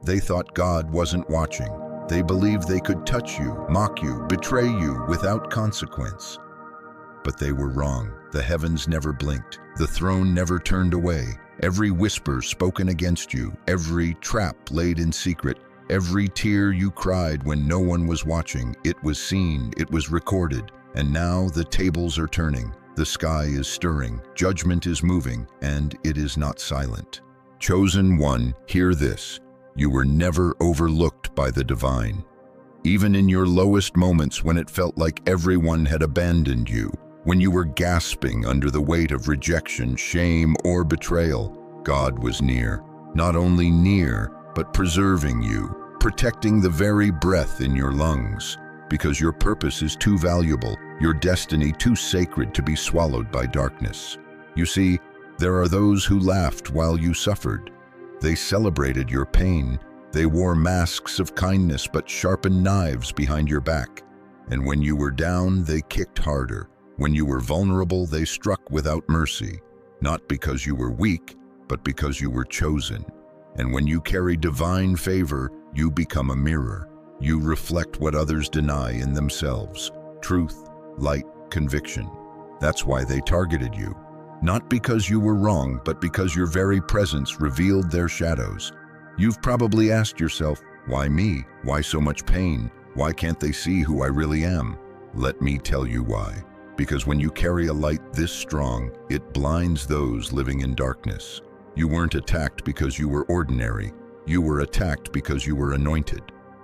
They thought God wasn't watching. They believed they could touch you, mock you, betray you without consequence. But they were wrong. The heavens never blinked. The throne never turned away. Every whisper spoken against you, every trap laid in secret, every tear you cried when no one was watching, it was seen, it was recorded. And now the tables are turning. The sky is stirring. Judgment is moving, and it is not silent. Chosen one, hear this. You were never overlooked by the divine. Even in your lowest moments, when it felt like everyone had abandoned you, when you were gasping under the weight of rejection, shame, or betrayal, God was near. Not only near, but preserving you, protecting the very breath in your lungs, because your purpose is too valuable, your destiny too sacred to be swallowed by darkness. You see, there are those who laughed while you suffered. They celebrated your pain. They wore masks of kindness but sharpened knives behind your back. And when you were down, they kicked harder. When you were vulnerable, they struck without mercy, not because you were weak, but because you were chosen. And when you carry divine favor, you become a mirror. You reflect what others deny in themselves: truth, light, conviction. That's why they targeted you. Not because you were wrong, but because your very presence revealed their shadows. You've probably asked yourself, why me? Why so much pain? Why can't they see who I really am? Let me tell you why. Because when you carry a light this strong, it blinds those living in darkness. You weren't attacked because you were ordinary. You were attacked because you were anointed.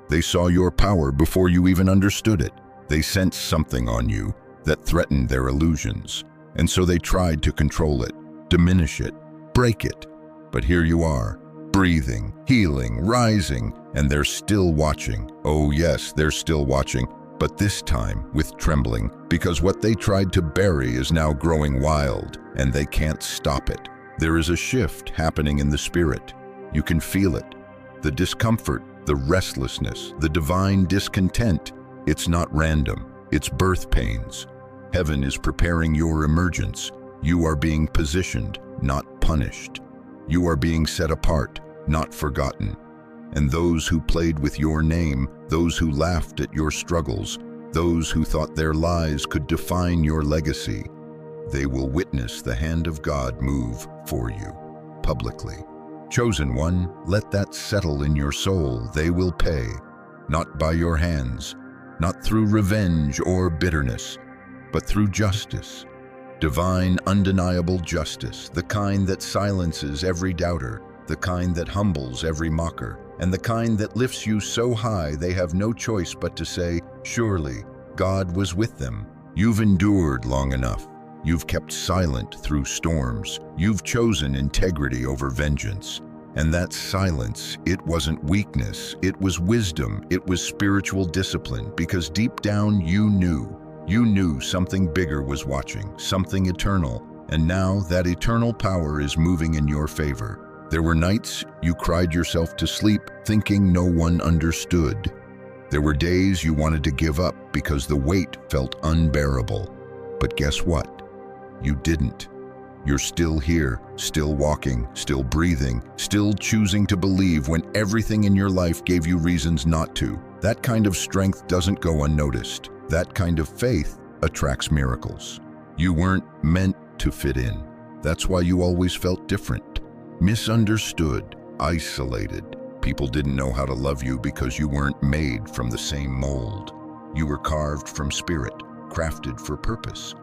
They saw your power before you even understood it. They sensed something on you that threatened their illusions. And so they tried to control it, diminish it, break it. But here you are, breathing, healing, rising, and they're still watching. Oh yes, they're still watching, but this time with trembling, because what they tried to bury is now growing wild, and they can't stop it. There is a shift happening in the spirit. You can feel it. The discomfort, the restlessness, the divine discontent. It's not random. It's birth pains. Heaven is preparing your emergence. You are being positioned, not punished. You are being set apart, not forgotten. And those who played with your name, those who laughed at your struggles, those who thought their lies could define your legacy, they will witness the hand of God move for you, publicly. Chosen one, let that settle in your soul. They will pay, not by your hands, not through revenge or bitterness, but through justice. Divine, undeniable justice, the kind that silences every doubter, the kind that humbles every mocker, and the kind that lifts you so high they have no choice but to say, surely, God was with them. You've endured long enough. You've kept silent through storms. You've chosen integrity over vengeance. And that silence, it wasn't weakness, it was wisdom, it was spiritual discipline, because deep down you knew something bigger was watching, something eternal, and now that eternal power is moving in your favor. There were nights you cried yourself to sleep, thinking no one understood. There were days you wanted to give up because the weight felt unbearable. But guess what? You didn't. You're still here, still walking, still breathing, still choosing to believe when everything in your life gave you reasons not to. That kind of strength doesn't go unnoticed. That kind of faith attracts miracles. You weren't meant to fit in. That's why you always felt different, misunderstood, isolated. People didn't know how to love you because you weren't made from the same mold. You were carved from spirit, crafted for purpose.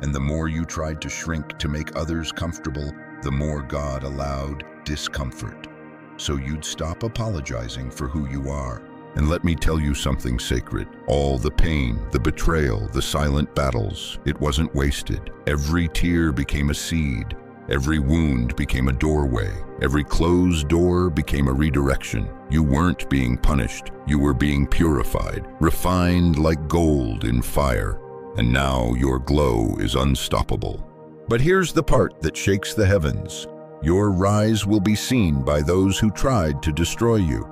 And the more you tried to shrink to make others comfortable, the more God allowed discomfort. So you'd stop apologizing for who you are. And let me tell you something sacred. All the pain, the betrayal, the silent battles, it wasn't wasted. Every tear became a seed. Every wound became a doorway. Every closed door became a redirection. You weren't being punished. You were being purified, refined like gold in fire. And now your glow is unstoppable. But here's the part that shakes the heavens. Your rise will be seen by those who tried to destroy you.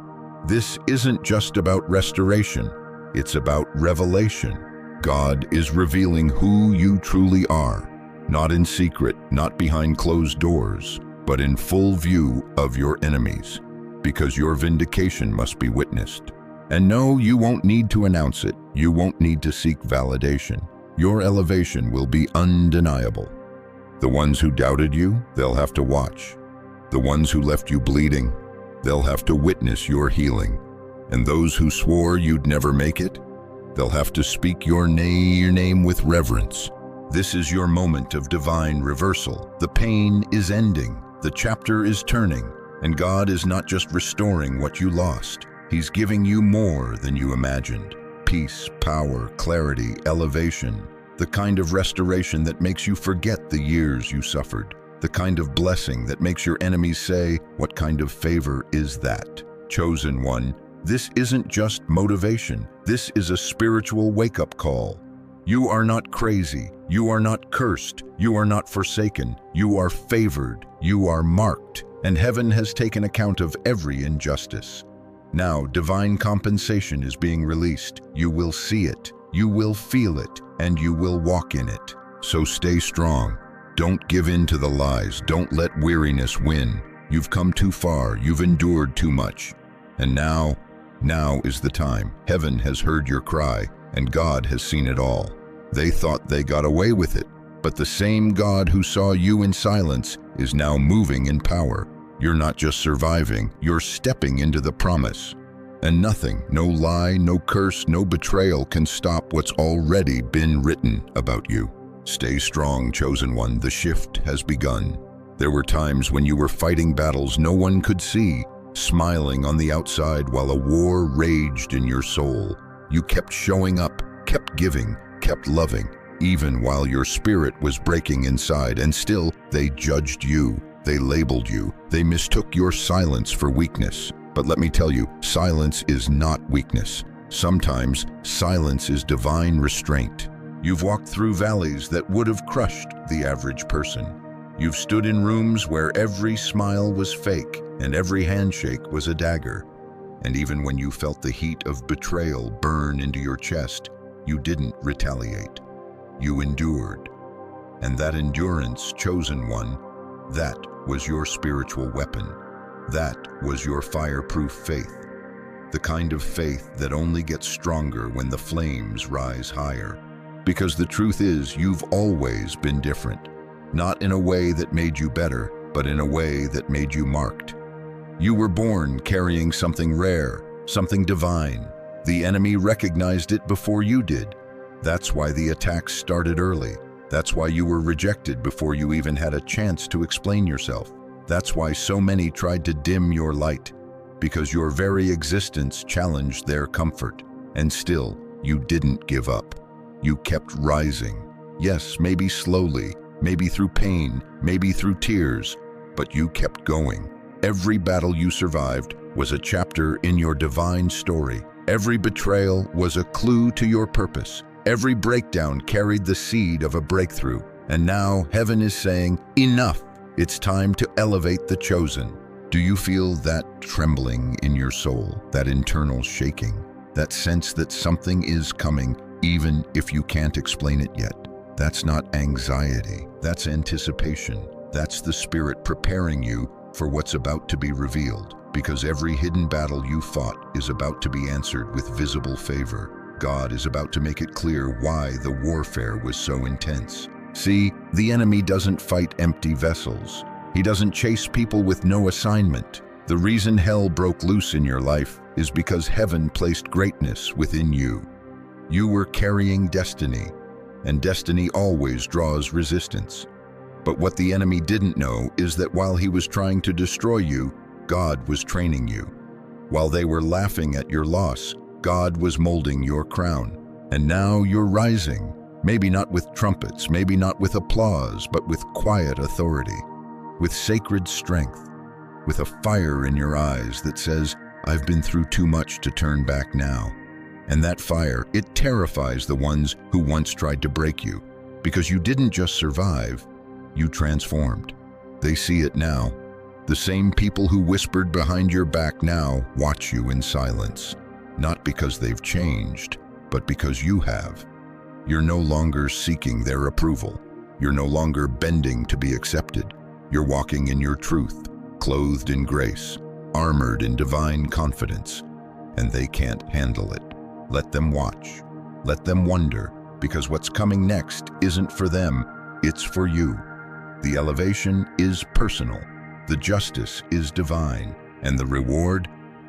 This isn't just about restoration. It's about revelation. God is revealing who you truly are, not in secret, not behind closed doors, but in full view of your enemies. because your vindication must be witnessed. And no, you won't need to announce it. You won't need to seek validation. Your elevation will be undeniable. The ones who doubted you, they'll have to watch. The ones who left you bleeding, they'll have to witness your healing. And those who swore you'd never make it, they'll have to speak your name with reverence. This is your moment of divine reversal. The pain is ending, the chapter is turning, and God is not just restoring what you lost. He's giving you more than you imagined. Peace, power, clarity, elevation. The kind of restoration that makes you forget the years you suffered. The kind of blessing that makes your enemies say, "What kind of favor is that?" Chosen one, this isn't just motivation. This is a spiritual wake-up call. You are not crazy. You are not cursed. You are not forsaken. You are favored. You are marked. And heaven has taken account of every injustice. Now, divine compensation is being released. You will see it. You will feel it. And you will walk in it. So stay strong. Don't give in to the lies. Don't let weariness win. You've come too far. You've endured too much. And now is the time. Heaven has heard your cry, and God has seen it all. They thought they got away with it, but the same God who saw you in silence is now moving in power. You're not just surviving, you're stepping into the promise. And nothing, no lie, no curse, no betrayal can stop what's already been written about you. Stay strong, chosen one. The shift has begun. There were times when you were fighting battles no one could see, smiling on the outside while a war raged in your soul. You kept showing up, kept giving, kept loving, even while your spirit was breaking inside, and still they judged you, they labeled you, they mistook your silence for weakness. But let me tell you, silence is not weakness. Sometimes silence is divine restraint. You've walked through valleys that would have crushed the average person. You've stood in rooms where every smile was fake and every handshake was a dagger. And even when you felt the heat of betrayal burn into your chest, you didn't retaliate. You endured. And that endurance, chosen one, that was your spiritual weapon. That was your fireproof faith. The kind of faith that only gets stronger when the flames rise higher. Because the truth is, you've always been different. Not in a way that made you better, but in a way that made you marked. You were born carrying something rare, something divine. The enemy recognized it before you did. That's why the attacks started early. That's why you were rejected before you even had a chance to explain yourself. That's why so many tried to dim your light, because your very existence challenged their comfort. And still, you didn't give up. You kept rising. Yes, maybe slowly, maybe through pain, maybe through tears, but you kept going. Every battle you survived was a chapter in your divine story. Every betrayal was a clue to your purpose. Every breakdown carried the seed of a breakthrough. And now heaven is saying, enough. It's time to elevate the chosen. Do you feel that trembling in your soul, that internal shaking, that sense that something is coming, even if you can't explain it yet? That's not anxiety, that's anticipation. That's the Spirit preparing you for what's about to be revealed, because every hidden battle you fought is about to be answered with visible favor. God is about to make it clear why the warfare was so intense. See, the enemy doesn't fight empty vessels. He doesn't chase people with no assignment. The reason hell broke loose in your life is because heaven placed greatness within you. You were carrying destiny, and destiny always draws resistance. But what the enemy didn't know is that while he was trying to destroy you, God was training you. While they were laughing at your loss, God was molding your crown. And now you're rising, maybe not with trumpets, maybe not with applause, but with quiet authority, with sacred strength, with a fire in your eyes that says, I've been through too much to turn back now. And that fire, it terrifies the ones who once tried to break you, because you didn't just survive, you transformed. They see it now. The same people who whispered behind your back now watch you in silence, not because they've changed, but because you have. You're no longer seeking their approval. You're no longer bending to be accepted. You're walking in your truth, clothed in grace. armored in divine confidence, and they can't handle it. Let them watch. Let them wonder, because what's coming next isn't for them, it's for you. The elevation is personal, the justice is divine, and the reward,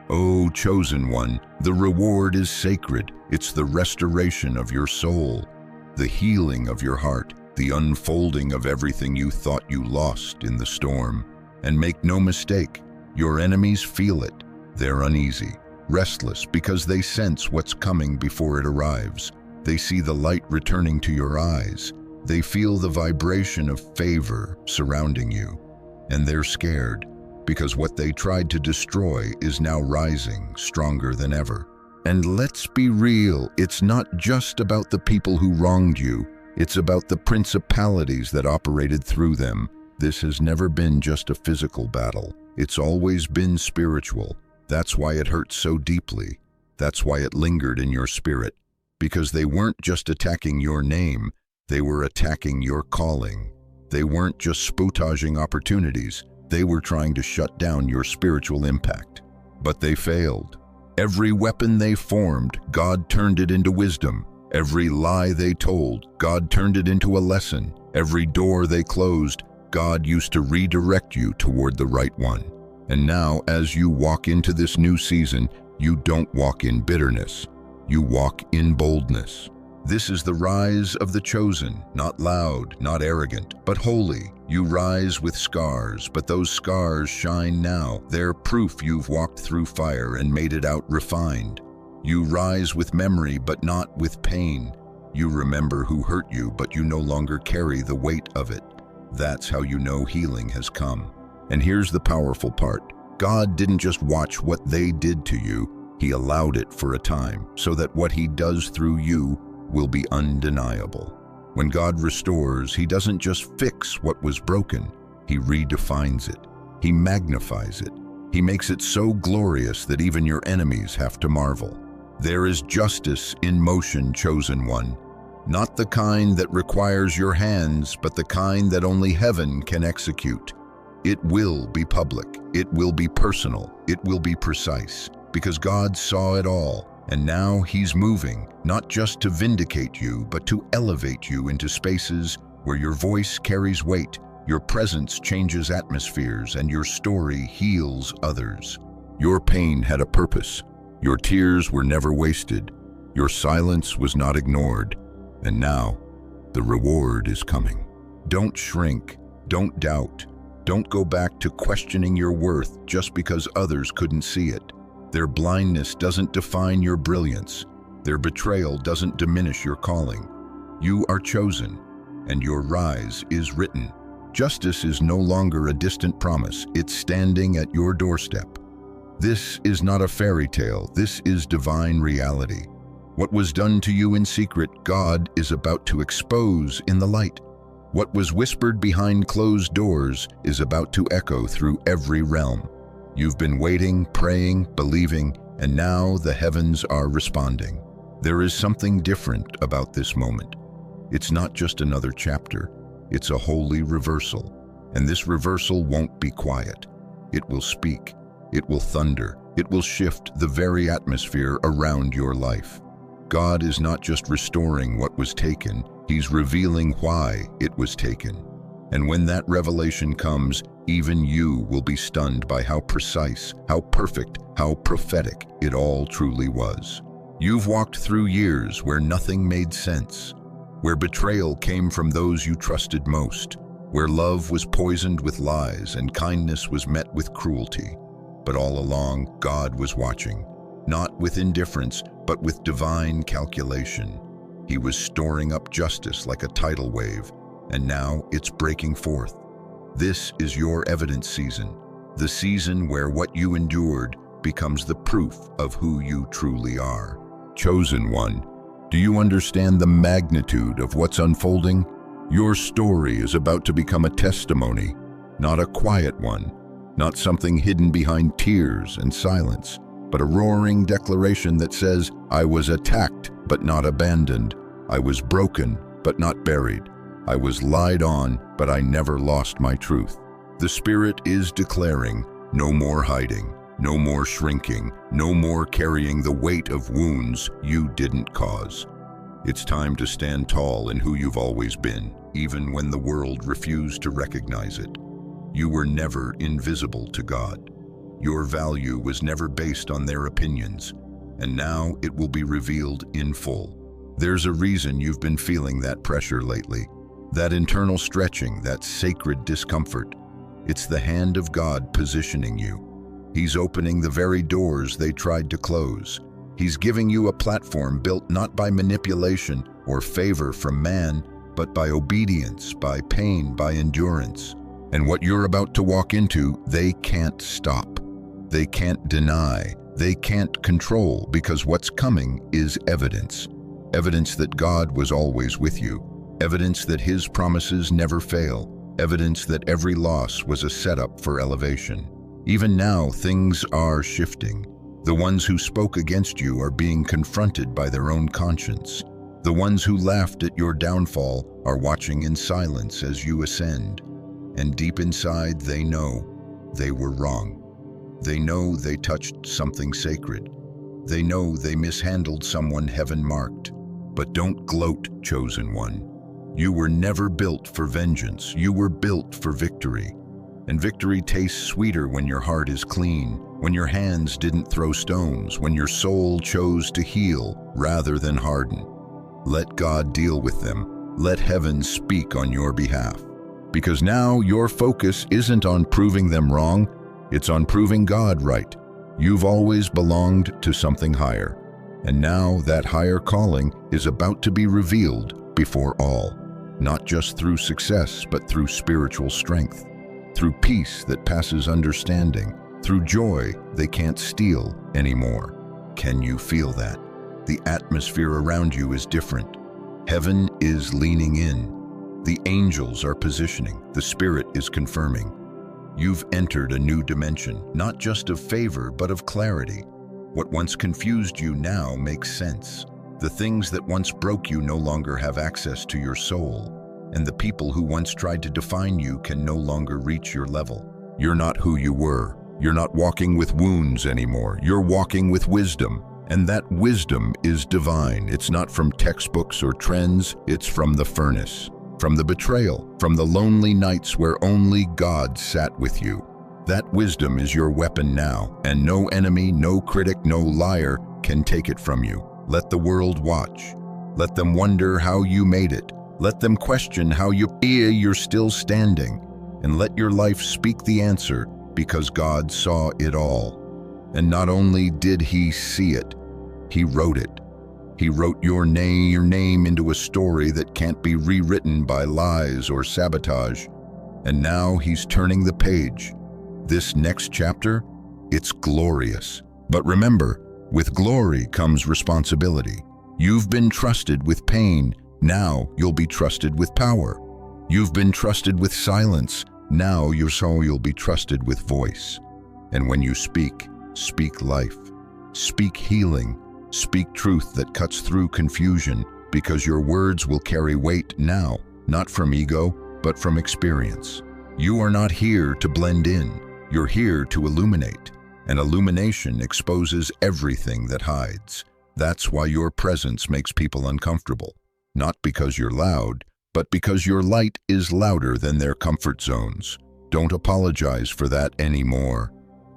oh chosen one, the reward is sacred. It's the restoration of your soul, the healing of your heart, the unfolding of everything you thought you lost in the storm. And make no mistake, your enemies feel it. They're uneasy, restless, because they sense what's coming before it arrives. They see the light returning to your eyes. They feel the vibration of favor surrounding you. And they're scared, because what they tried to destroy is now rising stronger than ever. And let's be real, it's not just about the people who wronged you. It's about the principalities that operated through them. This has never been just a physical battle. It's always been spiritual. That's why it hurts so deeply. That's why it lingered in your spirit. Because they weren't just attacking your name, they were attacking your calling. They weren't just sabotaging opportunities, they were trying to shut down your spiritual impact. But they failed. Every weapon they formed, God turned it into wisdom. Every lie they told, God turned it into a lesson. Every door they closed, God used to redirect you toward the right one. And now, as you walk into this new season, you don't walk in bitterness. You walk in boldness. This is the rise of the chosen, not loud, not arrogant, but holy. You rise with scars, but those scars shine now. They're proof you've walked through fire and made it out refined. You rise with memory, but not with pain. You remember who hurt you, but you no longer carry the weight of it. That's how you know healing has come. And here's the powerful part. God didn't just watch what they did to you. He allowed it for a time, so that what He does through you will be undeniable. When God restores, He doesn't just fix what was broken. He redefines it. He magnifies it. He makes it so glorious that even your enemies have to marvel. There is justice in motion, chosen one. Not the kind that requires your hands, but the kind that only heaven can execute. It will be public. It will be personal. It will be precise. Because God saw it all. And now He's moving, not just to vindicate you, but to elevate you into spaces where your voice carries weight, your presence changes atmospheres, and your story heals others. Your pain had a purpose. Your tears were never wasted. Your silence was not ignored. And now, the reward is coming. Don't shrink. Don't doubt. Don't go back to questioning your worth just because others couldn't see it. Their blindness doesn't define your brilliance. Their betrayal doesn't diminish your calling. You are chosen, and your rise is written. Justice is no longer a distant promise. It's standing at your doorstep. This is not a fairy tale. This is divine reality. What was done to you in secret, God is about to expose in the light. What was whispered behind closed doors is about to echo through every realm. You've been waiting, praying, believing, and now the heavens are responding. There is something different about this moment. It's not just another chapter. It's a holy reversal. And this reversal won't be quiet. It will speak. It will thunder. It will shift the very atmosphere around your life. God is not just restoring what was taken. He's revealing why it was taken. And when that revelation comes, even you will be stunned by how precise, how perfect, how prophetic it all truly was. You've walked through years where nothing made sense, where betrayal came from those you trusted most, where love was poisoned with lies and kindness was met with cruelty. But all along, God was watching, not with indifference, but with divine calculation. He was storing up justice like a tidal wave, and now it's breaking forth. This is your evidence season, the season where what you endured becomes the proof of who you truly are. Chosen one, do you understand the magnitude of what's unfolding? Your story is about to become a testimony, not a quiet one, not something hidden behind tears and silence, but a roaring declaration that says, I was attacked, but not abandoned. I was broken, but not buried. I was lied on, but I never lost my truth. The Spirit is declaring, no more hiding, No more shrinking, no more carrying the weight of wounds you didn't cause. It's time to stand tall in who you've always been, even when the world refused to recognize it. You were never invisible to God. Your value was never based on their opinions, and now it will be revealed in full. There's a reason you've been feeling that pressure lately, that internal stretching, that sacred discomfort. It's the hand of God positioning you. He's opening the very doors they tried to close. He's giving you a platform built not by manipulation or favor from man, but by obedience, by pain, by endurance. And what you're about to walk into, they can't stop. They can't deny. They can't control, because what's coming is evidence. Evidence that God was always with you. Evidence that His promises never fail. Evidence that every loss was a setup for elevation. Even now, things are shifting. The ones who spoke against you are being confronted by their own conscience. The ones who laughed at your downfall are watching in silence as you ascend. And deep inside, they know they were wrong. They know they touched something sacred. They know they mishandled someone heaven marked. But don't gloat, chosen one. You were never built for vengeance. You were built for victory. And victory tastes sweeter when your heart is clean, when your hands didn't throw stones, when your soul chose to heal rather than harden. Let God deal with them. Let heaven speak on your behalf. Because now your focus isn't on proving them wrong, it's on proving God right. You've always belonged to something higher. And now that higher calling is about to be revealed before all, not just through success, but through spiritual strength. Through peace that passes understanding, through joy they can't steal anymore. Can you feel that? The atmosphere around you is different. Heaven is leaning in. The angels are positioning. The Spirit is confirming. You've entered a new dimension, not just of favor, but of clarity. What once confused you now makes sense. The things that once broke you no longer have access to your soul. And the people who once tried to define you can no longer reach your level. You're not who you were. You're not walking with wounds anymore. You're walking with wisdom. And that wisdom is divine. It's not from textbooks or trends. It's from the furnace, from the betrayal, from the lonely nights where only God sat with you. That wisdom is your weapon now, and no enemy, no critic, no liar can take it from you. Let the world watch. Let them wonder how you made it. Let them question how you're still standing, and let your life speak the answer, because God saw it all. And not only did He see it, He wrote it. He wrote your name into a story that can't be rewritten by lies or sabotage. And now He's turning the page. This next chapter, it's glorious. But remember, with glory comes responsibility. You've been trusted with pain. Now you'll be trusted with power. You've been trusted with silence. Now you'll be trusted with voice. And when you speak, speak life. Speak healing. Speak truth that cuts through confusion, because your words will carry weight now, not from ego, but from experience. You are not here to blend in. You're here to illuminate. And illumination exposes everything that hides. That's why your presence makes people uncomfortable. Not because you're loud, but because your light is louder than their comfort zones. Don't apologize for that anymore.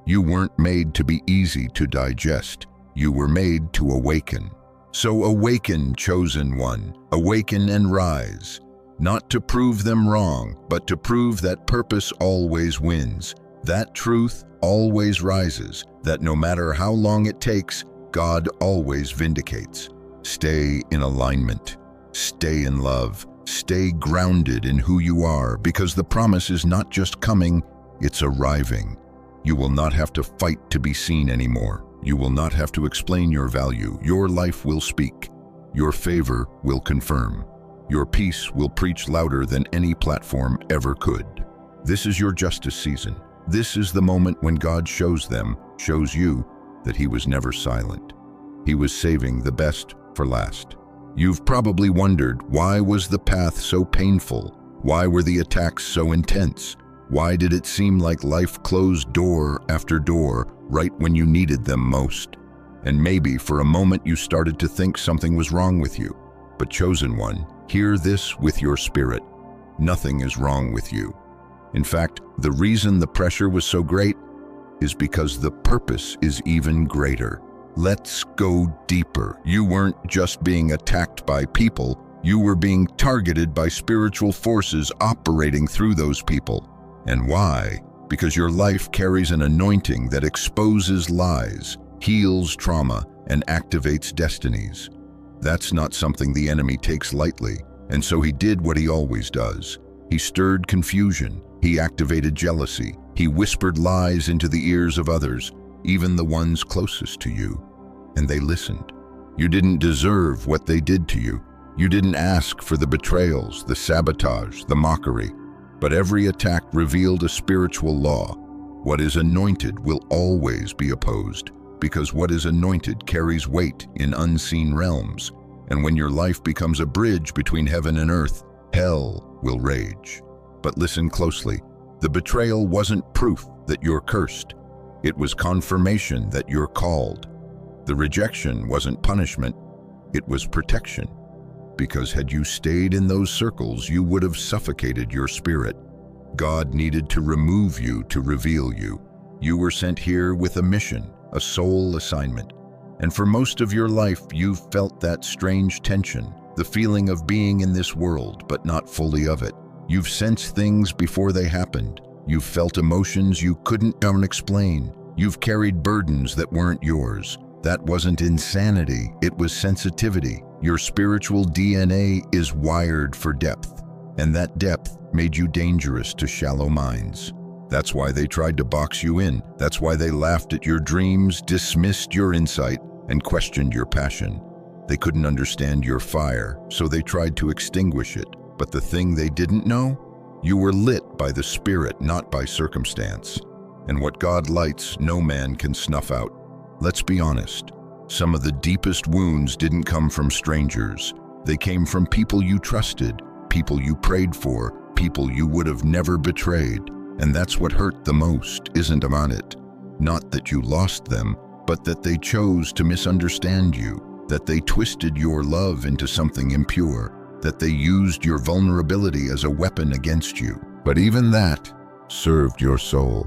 You weren't made to be easy to digest. You were made to awaken. So awaken, chosen one. Awaken and rise. Not to prove them wrong, but to prove that purpose always wins. That truth always rises. That no matter how long it takes, God always vindicates. Stay in alignment. Stay in love. Stay grounded in who you are, because the promise is not just coming, it's arriving. You will not have to fight to be seen anymore. You will not have to explain your value. Your life will speak. Your favor will confirm. Your peace will preach louder than any platform ever could. This is your justice season. This is the moment when God shows you, that He was never silent. He was saving the best for last. You've probably wondered, why was the path so painful? Why were the attacks so intense? Why did it seem like life closed door after door, right when you needed them most. And maybe for a moment you started to think something was wrong with you. But chosen one, hear this with your spirit. Nothing is wrong with you. In fact, the reason the pressure was so great is because the purpose is even greater. Let's go deeper. You weren't just being attacked by people, you were being targeted by spiritual forces operating through those people. And why? Because your life carries an anointing that exposes lies, heals trauma, and activates destinies. That's not something the enemy takes lightly, and so he did what he always does. He stirred confusion, he activated jealousy, he whispered lies into the ears of others, even the ones closest to you. And they listened. You didn't deserve what they did to you. You didn't ask for the betrayals, the sabotage, the mockery. But every attack revealed a spiritual law. What is anointed will always be opposed, because what is anointed carries weight in unseen realms. And when your life becomes a bridge between heaven and earth, hell will rage. But listen closely. The betrayal wasn't proof that you're cursed. It was confirmation that you're called. The rejection wasn't punishment, it was protection. Because had you stayed in those circles, you would have suffocated your spirit. God needed to remove you to reveal you. You were sent here with a mission, a soul assignment. And for most of your life, you've felt that strange tension, the feeling of being in this world, but not fully of it. You've sensed things before they happened. You've felt emotions you couldn't explain. You've carried burdens that weren't yours. That wasn't insanity, it was sensitivity. Your spiritual DNA is wired for depth, and that depth made you dangerous to shallow minds. That's why they tried to box you in. That's why they laughed at your dreams, dismissed your insight, and questioned your passion. They couldn't understand your fire, so they tried to extinguish it. But the thing they didn't know? You were lit by the Spirit, not by circumstance. And what God lights, no man can snuff out. Let's be honest. Some of the deepest wounds didn't come from strangers. They came from people you trusted, people you prayed for, people you would have never betrayed. And that's what hurt the most, isn't it? Not that you lost them, but that they chose to misunderstand you, that they twisted your love into something impure, that they used your vulnerability as a weapon against you. But even that served your soul.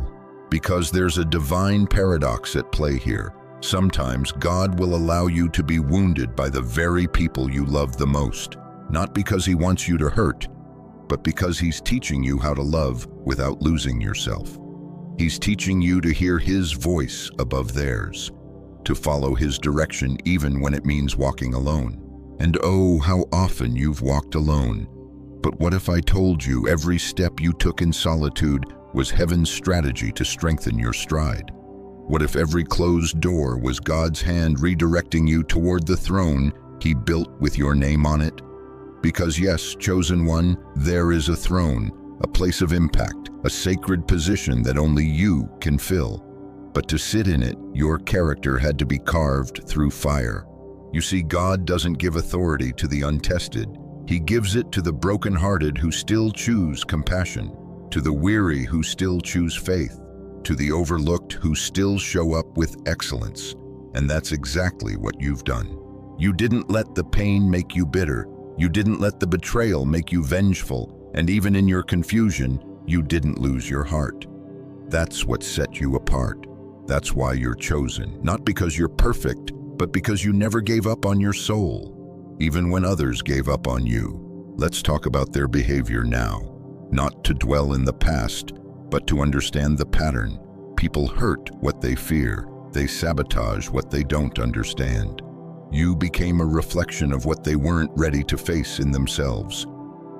Because there's a divine paradox at play here. Sometimes God will allow you to be wounded by the very people you love the most, not because He wants you to hurt, but because He's teaching you how to love without losing yourself. He's teaching you to hear His voice above theirs, to follow His direction even when it means walking alone. And oh, how often you've walked alone. But what if I told you every step you took in solitude was heaven's strategy to strengthen your stride? What if every closed door was God's hand redirecting you toward the throne He built with your name on it? Because yes, chosen one, there is a throne, a place of impact, a sacred position that only you can fill. But to sit in it, your character had to be carved through fire. You see, God doesn't give authority to the untested. He gives it to the brokenhearted who still choose compassion, to the weary who still choose faith, to the overlooked who still show up with excellence. And that's exactly what you've done. You didn't let the pain make you bitter. You didn't let the betrayal make you vengeful. And even in your confusion, you didn't lose your heart. That's what set you apart. That's why you're chosen. Not because you're perfect, but because you never gave up on your soul, even when others gave up on you. Let's talk about their behavior now. Not to dwell in the past, but to understand the pattern. People hurt what they fear. They sabotage what they don't understand. You became a reflection of what they weren't ready to face in themselves.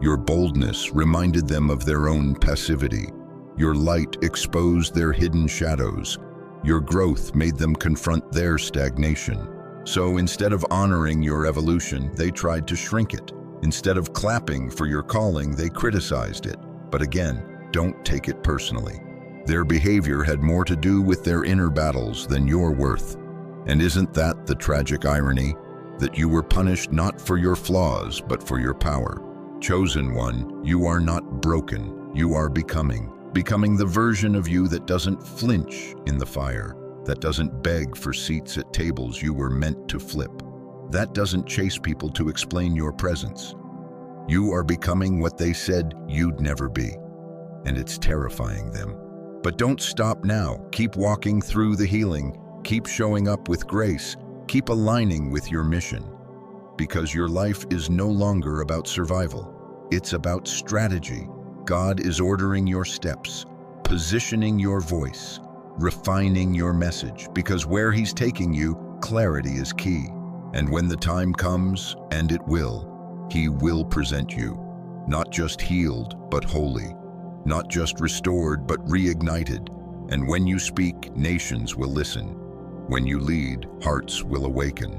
Your boldness reminded them of their own passivity. Your light exposed their hidden shadows. Your growth made them confront their stagnation. So instead of honoring your evolution, they tried to shrink it. Instead of clapping for your calling, they criticized it. But again, don't take it personally. Their behavior had more to do with their inner battles than your worth. And isn't that the tragic irony? That you were punished not for your flaws, but for your power. Chosen one, you are not broken. You are becoming the version of you that doesn't flinch in the fire, that doesn't beg for seats at tables you were meant to flip, that doesn't chase people to explain your presence. You are becoming what they said you'd never be, and it's terrifying them. But don't stop now. Keep walking through the healing. Keep showing up with grace. Keep aligning with your mission. Because your life is no longer about survival. It's about strategy. God is ordering your steps, positioning your voice, refining your message, because where He's taking you, clarity is key. And when the time comes, and it will, He will present you, not just healed, but holy, not just restored, but reignited. And when you speak, nations will listen. When you lead, hearts will awaken.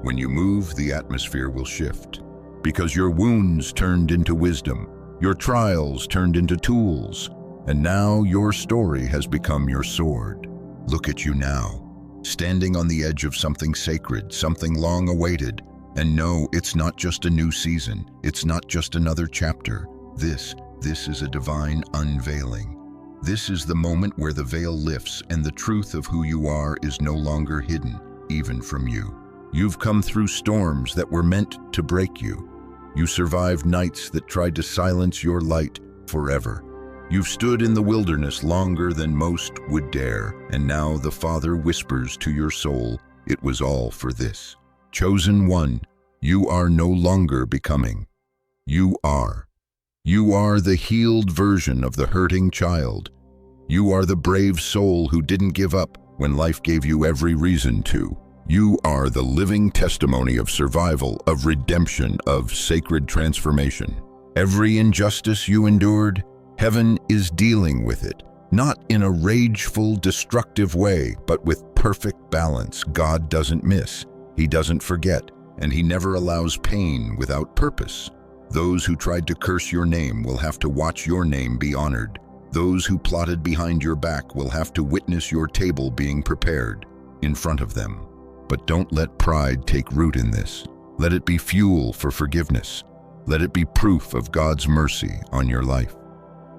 When you move, the atmosphere will shift. Because your wounds turned into wisdom, your trials turned into tools, and now your story has become your sword. Look at you now, standing on the edge of something sacred, something long awaited. And no, it's not just a new season. It's not just another chapter. This is a divine unveiling. This is the moment where the veil lifts and the truth of who you are is no longer hidden, even from you. You've come through storms that were meant to break you. You survived nights that tried to silence your light forever. You've stood in the wilderness longer than most would dare, and now the Father whispers to your soul, it was all for this. Chosen one, you are no longer becoming. You are. You are the healed version of the hurting child. You are the brave soul who didn't give up when life gave you every reason to. You are the living testimony of survival, of redemption, of sacred transformation. Every injustice you endured, heaven is dealing with it, not in a rageful, destructive way, but with perfect balance. God doesn't miss. He doesn't forget, and He never allows pain without purpose. Those who tried to curse your name will have to watch your name be honored. Those who plotted behind your back will have to witness your table being prepared in front of them. But don't let pride take root in this. Let it be fuel for forgiveness. Let it be proof of God's mercy on your life.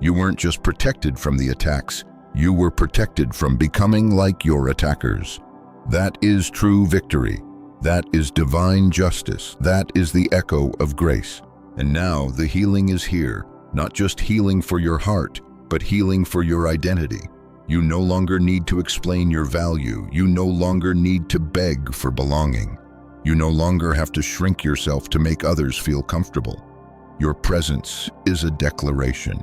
You weren't just protected from the attacks, you were protected from becoming like your attackers. That is true victory. That is divine justice. That is the echo of grace. And now the healing is here, not just healing for your heart, but healing for your identity. You no longer need to explain your value. You no longer need to beg for belonging. You no longer have to shrink yourself to make others feel comfortable. Your presence is a declaration.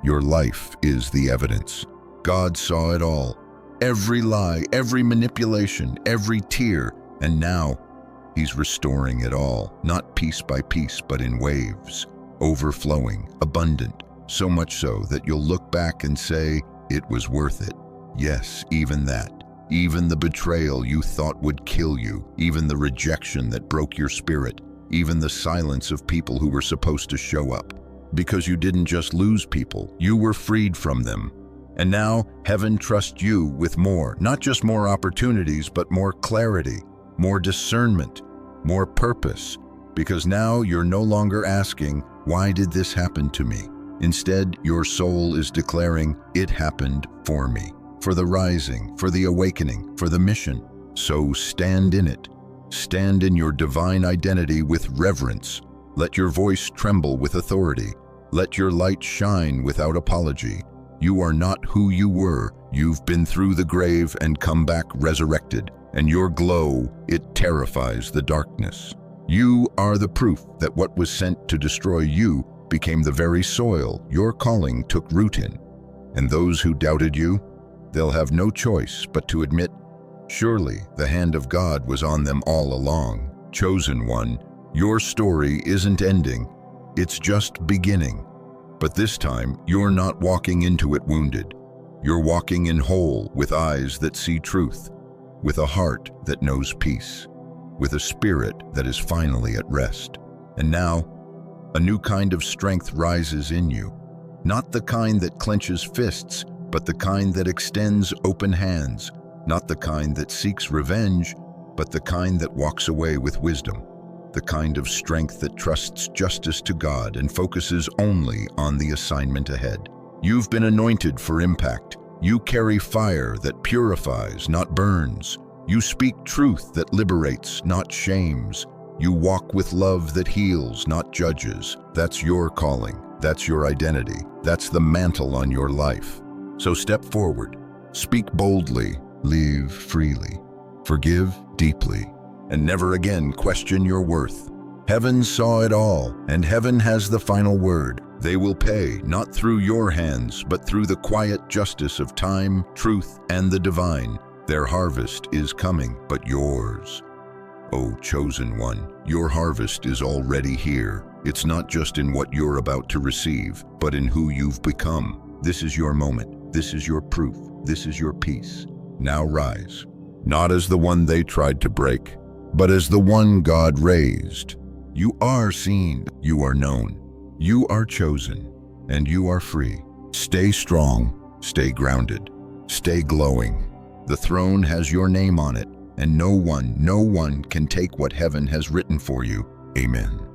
Your life is the evidence. God saw it all. Every lie, every manipulation, every tear, and now He's restoring it all, not piece by piece, but in waves, overflowing, abundant, so much so that you'll look back and say, it was worth it. Yes, even that. Even the betrayal you thought would kill you, even the rejection that broke your spirit, even the silence of people who were supposed to show up. Because you didn't just lose people, you were freed from them. And now heaven trusts you with more, not just more opportunities, but more clarity, more discernment, more purpose. Because now you're no longer asking, why did this happen to me? Instead, your soul is declaring, it happened for me, for the rising, for the awakening, for the mission. So stand in it. Stand in your divine identity with reverence. Let your voice tremble with authority. Let your light shine without apology. You are not who you were. You've been through the grave and come back resurrected. And your glow, it terrifies the darkness. You are the proof that what was sent to destroy you became the very soil your calling took root in. And those who doubted you, they'll have no choice but to admit, surely the hand of God was on them all along. Chosen one, your story isn't ending, it's just beginning. But this time, you're not walking into it wounded. You're walking in whole, with eyes that see truth, with a heart that knows peace, with a spirit that is finally at rest. And now, a new kind of strength rises in you, not the kind that clenches fists, but the kind that extends open hands, not the kind that seeks revenge, but the kind that walks away with wisdom, the kind of strength that trusts justice to God and focuses only on the assignment ahead. You've been anointed for impact. You carry fire that purifies, not burns. You speak truth that liberates, not shames. You walk with love that heals, not judges. That's your calling. That's your identity. That's the mantle on your life. So step forward. Speak boldly. Live freely. Forgive deeply. And never again question your worth. Heaven saw it all, and heaven has the final word. They will pay, not through your hands, but through the quiet justice of time, truth, and the divine. Their harvest is coming, but yours. O chosen one, your harvest is already here. It's not just in what you're about to receive, but in who you've become. This is your moment. This is your proof. This is your peace. Now rise, not as the one they tried to break, but as the one God raised. You are seen, you are known, you are chosen, and you are free. Stay strong, stay grounded, stay glowing. The throne has your name on it, and no one can take what heaven has written for you. Amen.